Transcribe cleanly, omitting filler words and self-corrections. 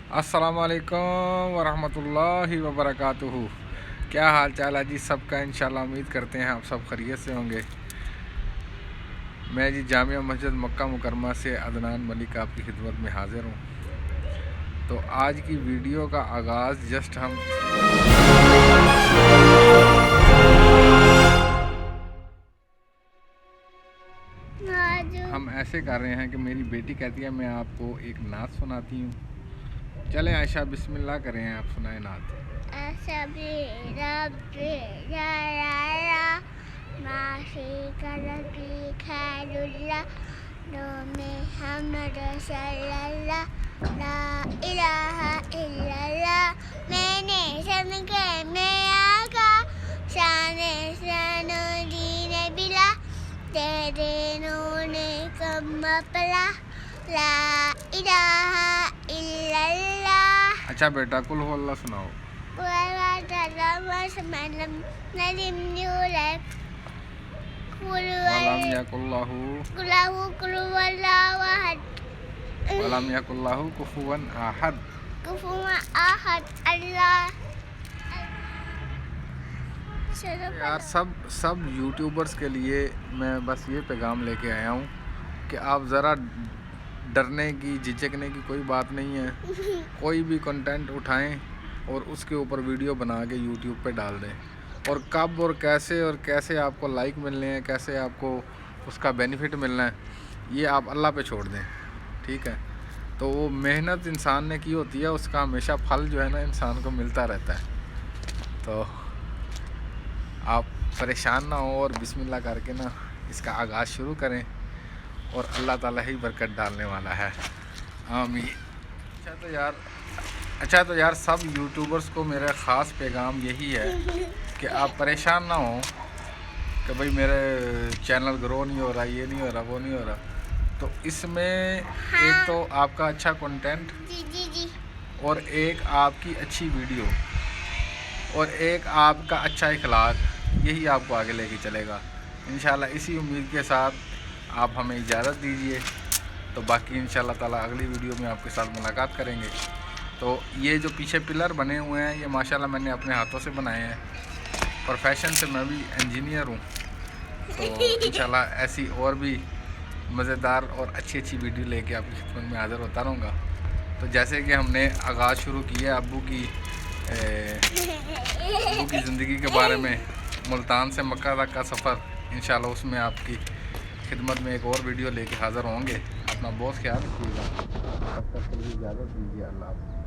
अस्सलामुअलैकुम वरहमतुल्लाहि वबरकातुहू। क्या हाल चाल है जी सबका। इंशाल्लाह उम्मीद करते हैं आप सब खैरियत से होंगे। मैं जी जामिया मस्जिद मक्का मुकरमा से अदनान मलिक आपकी खिदमत में हाज़िर हूँ। तो आज की वीडियो का आगाज़ जस्ट हम ऐसे कर रहे हैं कि मेरी बेटी कहती है मैं आपको एक नात सुनाती हूँ। चलें आयशा बिस्मिल्लाह करें, आप सुनाए नात। मैंने सन के में आका शाने सनो दीने बिला तेरे नूने कम पला ला इलाहा इल्लल्लाह। अच्छा बेटा कुल हु अल्लाह सुनाओ। वलम यकुल्लाहु कुफुवन अहद। यार सब यूट्यूबर्स के लिए मैं बस ये पैगाम लेके आया हूँ कि आप ज़रा डरने की झिझकने की कोई बात नहीं है। कोई भी कंटेंट उठाएं और उसके ऊपर वीडियो बना के यूट्यूब पे डाल दें, और कब और कैसे आपको लाइक मिलने हैं, कैसे आपको उसका बेनिफिट मिलना है, ये आप अल्लाह पे छोड़ दें। ठीक है, तो वो मेहनत इंसान ने की होती है, उसका हमेशा फल जो है ना इंसान को मिलता रहता है। तो आप परेशान ना हो और बिस्मिल्लाह करके ना इसका आगाज़ शुरू करें, और अल्लाह ताला ही बरकत डालने वाला है। आमीन। अच्छा तो यार सब यूट्यूबर्स को मेरा ख़ास पैगाम यही है कि आप परेशान ना हो कि भाई मेरे चैनल ग्रो नहीं हो रहा, ये नहीं हो रहा, वो नहीं हो रहा। तो इसमें एक तो आपका अच्छा कंटेंट और एक आपकी अच्छी वीडियो और एक आपका अच्छा इखलाक, यही आपको आगे लेके चलेगा इंशाल्लाह। इसी उम्मीद के साथ आप हमें इजाज़त दीजिए, तो बाकी इंशाल्लाह ताला अगली वीडियो में आपके साथ मुलाकात करेंगे। तो ये जो पीछे पिलर बने हुए हैं ये माशाल्लाह मैंने अपने हाथों से बनाए हैं। प्रोफेशन से मैं भी इंजीनियर हूँ, तो इंशाल्लाह ऐसी और भी मज़ेदार और अच्छी वीडियो लेके आपकी खिदमत में हाज़िर होता रहूँगा। तो जैसे कि हमने आगाज़ शुरू किया अब्बू की ज़िंदगी के बारे में, मुल्तान से मक्का तक का सफ़र, इंशाल्लाह उसमें आपकी खिदमत में एक और वीडियो लेके हाज़िर होंगे। अपना बहुत ख्याल रखिएगा। तब तक के लिए इजाज़त दीजिए। अल्लाह।